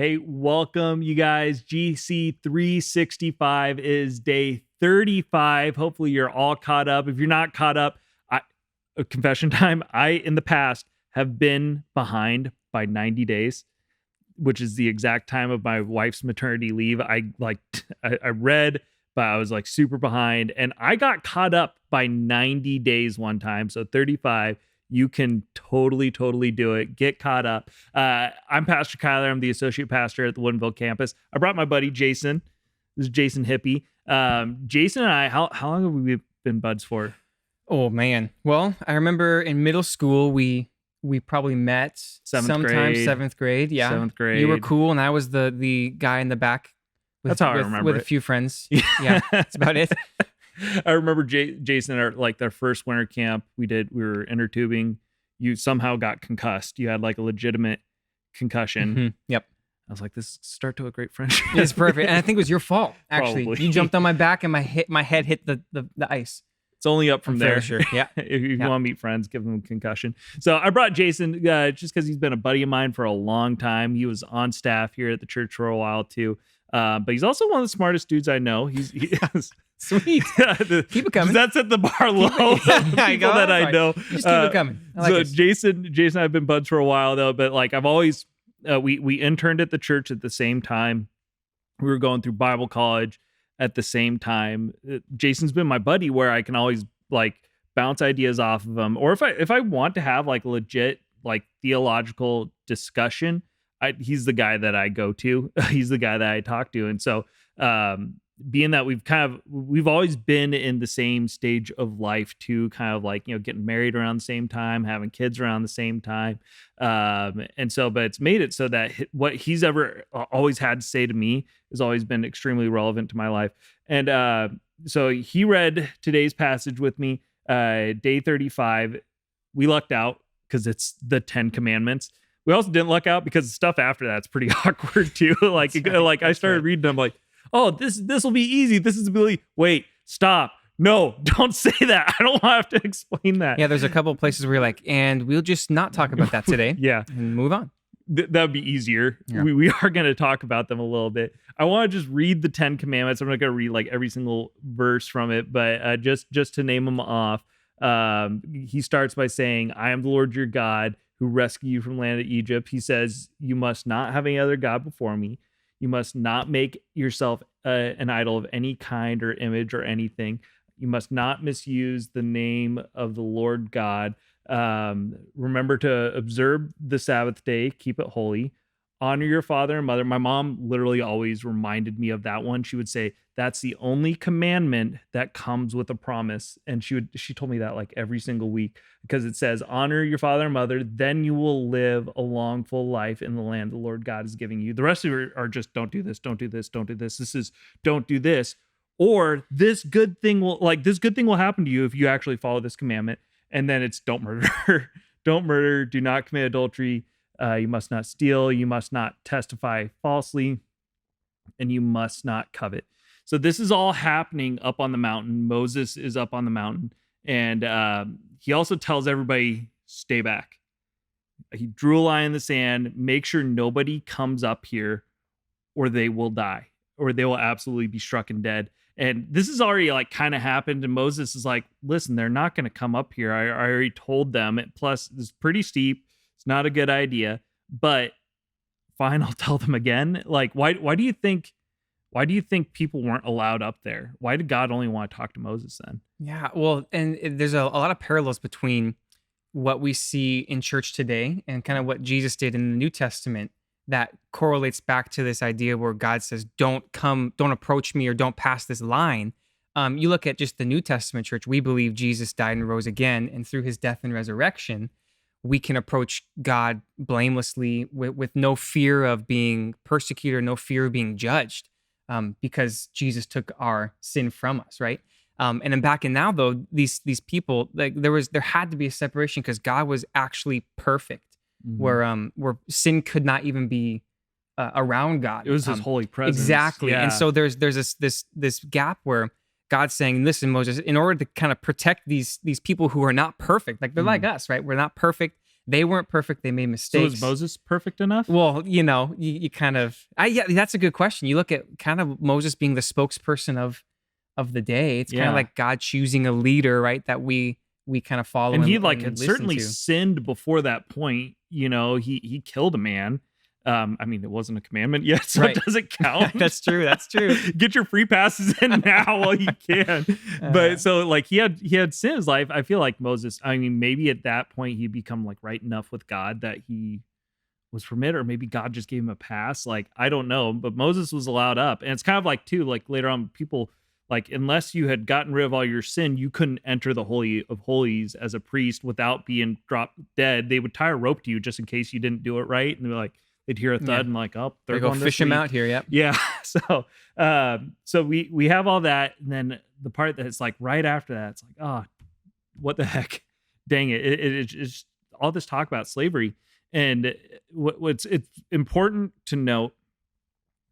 Hey, welcome, you guys. GC 365 is day 35. Hopefully, you're all caught up. If you're not caught up, confession time, I, in the past, have been behind by 90 days, which is the exact time of my wife's maternity leave. I read, but I was like super behind, and I got caught up by 90 days one time. So 35. You can totally do it. Get caught up. I'm Pastor Kyler. I'm the associate pastor at the Woodinville campus. I brought my buddy Jason. This is Jason Hippie. Jason and I, how long have we been buds for? Oh man. Well, I remember in middle school we probably met seventh grade. Yeah. 7th grade. You were cool, and I was the guy in the back. That's how I remember with it. A few friends. Yeah, that's about it. I remember Jason at their first winter camp we were inner tubing. You somehow got concussed. You had like a legitimate concussion. Mm-hmm. Yep. I was like, this start to a great friendship. It's perfect. And I think it was your fault, actually. Probably. You jumped on my back and my head hit the ice. It's only up from there. Sure. Yeah. If you want to meet friends, give them a concussion. So I brought Jason just because he's been a buddy of mine for a long time. He was on staff here at the church for a while too. But he's also one of the smartest dudes I know. He Sweet. Keep it coming. That's at the bar low. People that I know. Just keep it coming. I like so it. Jason and I've been buds for a while though, but like I've always we interned at the church at the same time. We were going through Bible college at the same time. Jason's been my buddy where I can always like bounce ideas off of him, or if I want to have like legit like theological discussion, he's the guy that I go to. He's the guy that I talk to. And so being that we've always been in the same stage of life too, kind of like, getting married around the same time, having kids around the same time. And so, but it's made it so that what he's ever always had to say to me has always been extremely relevant to my life. And so he read today's passage with me, day 35. We lucked out because it's the 10 Commandments. We also didn't luck out because the stuff after that's pretty awkward too. I started reading them like, oh, this will be easy. This is really, wait, stop. No, don't say that. I don't want to have to explain that. Yeah, there's a couple of places where you're like, and we'll just not talk about that today. Yeah. And move on. That would be easier. Yeah. We are going to talk about them a little bit. I want to just read the 10 Commandments. I'm not going to read like every single verse from it, but just to name them off. He starts by saying, I am the Lord your God who rescued you from the land of Egypt. He says, you must not have any other God before me. You must not make yourself an idol of any kind or image or anything. You must not misuse the name of the Lord God. Remember to observe the Sabbath day, keep it holy. Honor your father and mother. My mom literally always reminded me of that one. She would say, that's the only commandment that comes with a promise. And she told me that like every single week because it says, honor your father and mother, then you will live a long, full life in the land the Lord God is giving you. The rest of it are just don't do this, don't do this, don't do this. This is don't do this. Or this good thing will happen to you if you actually follow this commandment. And then it's don't murder, don't murder, do not commit adultery. You must not steal. You must not testify falsely, and you must not covet. So this is all happening up on the mountain. Moses is up on the mountain, and he also tells everybody, stay back. He drew a line in the sand. Make sure nobody comes up here or they will die, or they will absolutely be struck and dead. And this has already like kind of happened. And Moses is like, listen, they're not going to come up here. I already told them. Plus, it's pretty steep. It's not a good idea, but fine, I'll tell them again. Like, why do you think people weren't allowed up there? Why did God only want to talk to Moses then? Yeah, well, and there's a lot of parallels between what we see in church today and kind of what Jesus did in the New Testament that correlates back to this idea where God says, don't approach me or don't pass this line. You look at just the New Testament church, we believe Jesus died and rose again, and through his death and resurrection, we can approach God blamelessly with no fear of being persecuted, no fear of being judged, because Jesus took our sin from us, right? And then back in now, though, these people, like there had to be a separation because God was actually perfect, where sin could not even be around God. It was his holy presence. Exactly. Yeah. And so there's this gap where God's saying, listen, Moses, in order to kind of protect these people who are not perfect, like they're like us, right? We're not perfect. They weren't perfect. They made So mistakes. is Moses perfect enough? Well, you kind of, yeah, that's a good question. You look at kind of Moses being the spokesperson of the day. It's kind of Yeah. like God choosing a leader, right? That we kind of follow And he and had listen certainly to. sinned before that point. He killed a man. I mean, it wasn't a commandment yet, so Right. it doesn't count. That's true. That's true. Get your free passes in now while you can. But so he had sin in his life. I feel like Moses, I mean, maybe at that point he'd become like right enough with God that he was permitted, or maybe God just gave him a pass. Like, I don't know, but Moses was allowed up. And it's kind of like too, like later on, people like, unless you had gotten rid of all your sin, you couldn't enter the Holy of Holies as a priest without being dropped dead. They would tie a rope to you just in case you didn't do it right. And they're like, they'd hear a thud Yeah. and like, oh, They they're go going fish this him week. out here. Yep. Yeah. So we have all that. And then the part that's like right after that, it's like, oh, what the heck? Dang it. It's all this talk about slavery. And it's important to note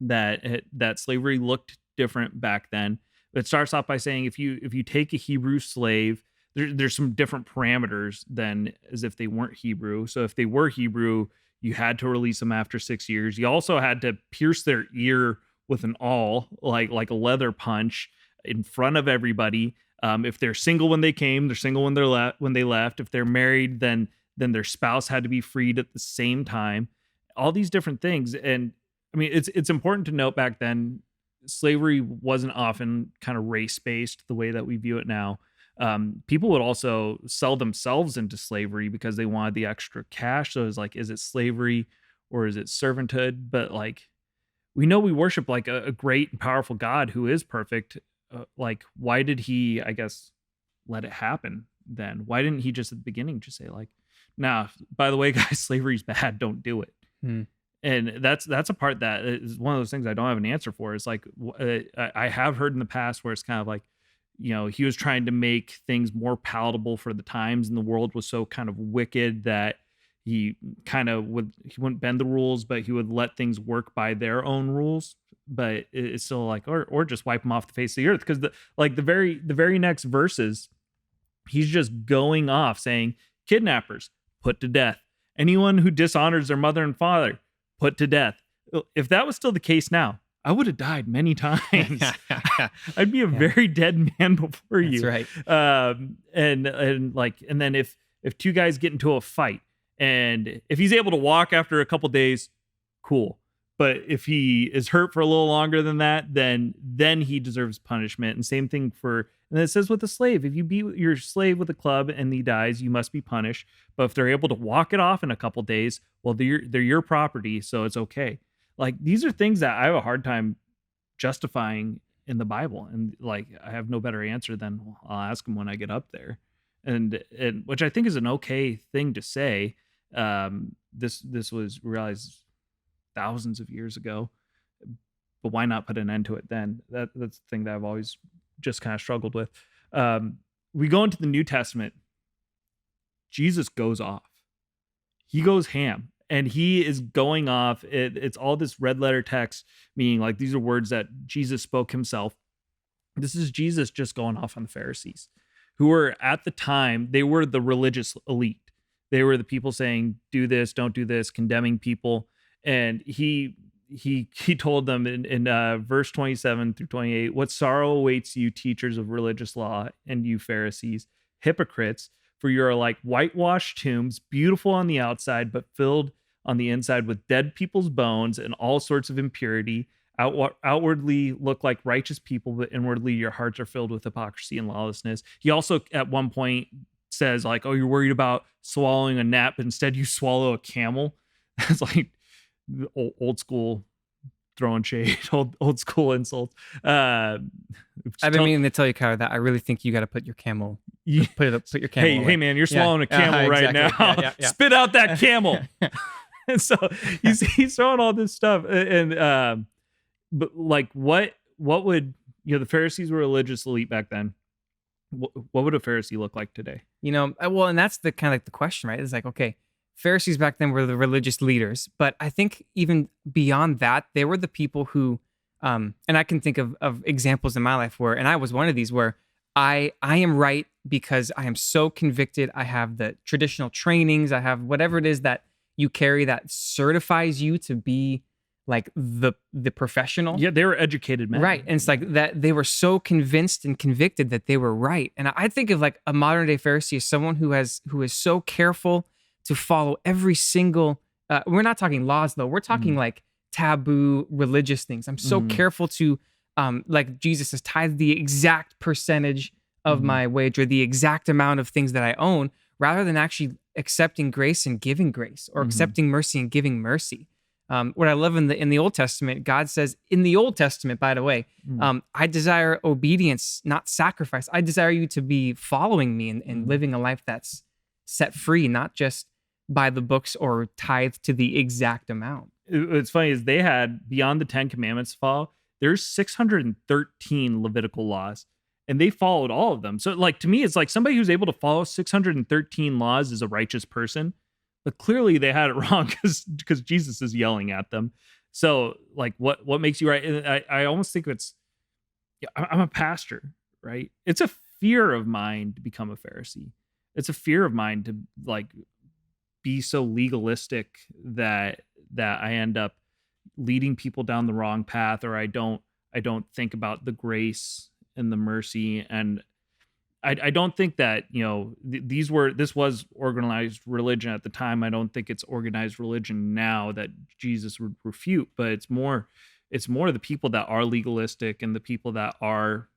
that slavery looked different back then. It starts off by saying if you take a Hebrew slave, there's some different parameters than as if they weren't Hebrew. So if they were Hebrew, you had to release them after 6 years. You also had to pierce their ear with an awl, like a leather punch, in front of everybody. If they're single when they came, they're single when they left. If they're married, then their spouse had to be freed at the same time. All these different things. And I mean, it's important to note back then, slavery wasn't often kind of race-based the way that we view it now. People would also sell themselves into slavery because they wanted the extra cash. So it's like, is it slavery or is it servanthood? But like, we know we worship like a great and powerful God who is perfect. Like, why did he, I guess, let it happen then? Why didn't he just at the beginning just say like, nah, by the way, guys, slavery's bad. Don't do it. And that's a part that is one of those things I don't have an answer for. It's like, I have heard in the past where it's kind of like, he was trying to make things more palatable for the times, and the world was so kind of wicked that he wouldn't bend the rules, but he would let things work by their own rules. But it's still like, or just wipe them off the face of the earth. Because the very next verses, he's just going off saying, kidnappers, put to death. Anyone who dishonors their mother and father, put to death. If that was still the case now, I would have died many times. I'd be a very dead man before you. That's right. And then if two guys get into a fight, and if he's able to walk after a couple days, cool. But if he is hurt for a little longer than that, then he deserves punishment. And same thing and it says with a slave, if you beat your slave with a club and he dies, you must be punished. But if they're able to walk it off in a couple days, well, they're your property, so it's okay. Like, these are things that I have a hard time justifying in the Bible. And like, I have no better answer than, well, I'll ask him when I get up there. And which I think is an okay thing to say. This was realized thousands of years ago, but why not put an end to it then? That's the thing that I've always just kind of struggled with. We go into the New Testament. Jesus goes off. He goes ham. And he is going off. It's all this red letter text, meaning like these are words that Jesus spoke himself. This is Jesus just going off on the Pharisees, who were at the time, they were the religious elite. They were the people saying, do this, don't do this, condemning people. And he told them in verse 27 through 28, what sorrow awaits you, teachers of religious law, and you Pharisees, hypocrites, for you are like whitewashed tombs, beautiful on the outside, but filled on the inside with dead people's bones and all sorts of impurity. Outwardly look like righteous people, but inwardly your hearts are filled with hypocrisy and lawlessness. He also at one point says like, oh, you're worried about swallowing a gnat, but instead you swallow a camel. It's like old school throwing shade, old school insults. I've been meaning to tell you, Kyle, that I really think you got to put your camel. Put your camel. Hey, man, you're swallowing a camel right now. Yeah. Spit out that camel. And so he's throwing all this stuff, and but like, what would the Pharisees were a religious elite back then? What would a Pharisee look like today? Well, and that's the kind of like the question, right? It's like, okay, Pharisees back then were the religious leaders, but I think even beyond that, they were the people who, and I can think of examples in my life where, and I was one of these where I am right because I am so convicted. I have the traditional trainings. I have whatever it is that you carry that certifies you to be like the professional. Yeah, they were educated men. Right. And it's like that they were so convinced and convicted that they were right. And I think of like a modern day Pharisee as someone who is so careful to follow every single we're not talking laws though. We're talking like taboo religious things. I'm so careful to like Jesus says, tithe the exact percentage of my wage or the exact amount of things that I own, rather than actually accepting grace and giving grace, or accepting mercy and giving mercy. What I love in the Old Testament, God says in the Old Testament, by the way, I desire obedience, not sacrifice. I desire you to be following me and living a life that's set free, not just by the books or tithe to the exact amount. What's funny is they had, beyond the 10 Commandments to follow, there's 613 Levitical laws, and they followed all of them. So like, to me, it's like somebody who's able to follow 613 laws is a righteous person. But clearly they had it wrong because Jesus is yelling at them. So like, what makes you right? And I almost think I'm a pastor, right? It's a fear of mine to become a Pharisee. It's a fear of mine to like be so legalistic that I end up leading people down the wrong path, or I don't think about the grace and the mercy. And I don't think that, this was organized religion at the time. I don't think it's organized religion now that Jesus would refute, but it's more the people that are legalistic and the people that are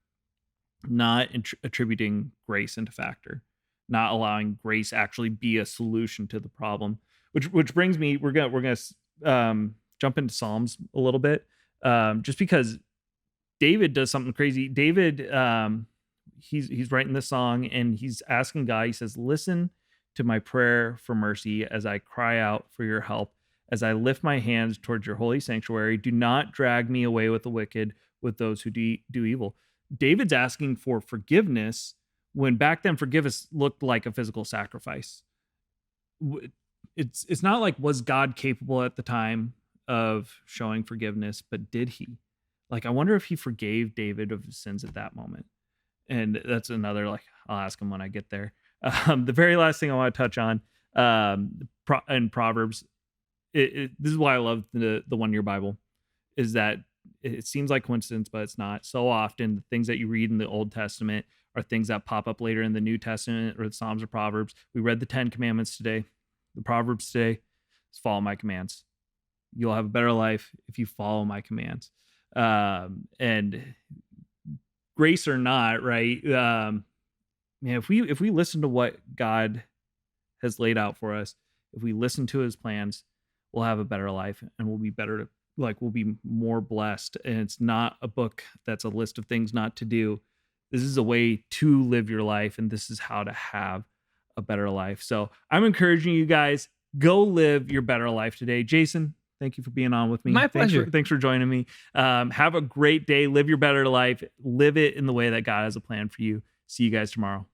not attributing grace into factor, not allowing grace actually be a solution to the problem. Which brings me, we're gonna jump into Psalms a little bit, just because David does something crazy. David, he's writing this song and he's asking God, he says, listen to my prayer for mercy as I cry out for your help, as I lift my hands towards your holy sanctuary. Do not drag me away with the wicked, with those who do evil. David's asking for forgiveness when back then forgiveness looked like a physical sacrifice. It's not like, was God capable at the time of showing forgiveness, but did he? Like, I wonder if he forgave David of his sins at that moment. And that's another, like, I'll ask him when I get there. The very last thing I want to touch on in Proverbs, this is why I love the 1 Year Bible, is that it seems like coincidence, but it's not. So often the things that you read in the Old Testament are things that pop up later in the New Testament or the Psalms or Proverbs. We read the 10 Commandments today. The Proverbs today is follow my commands. You'll have a better life if you follow my commands. And grace or not, right? Man, if we listen to what God has laid out for us, if we listen to his plans, we'll have a better life and we'll be better, we'll be more blessed. And it's not a book that's a list of things not to do. This is a way to live your life, and this is how to have a better life. So I'm encouraging you guys, go live your better life today. Jason, thank you for being on with me. My pleasure. Thanks for joining me. Have a great day. Live your better life. Live it in the way that God has a plan for you. See you guys tomorrow.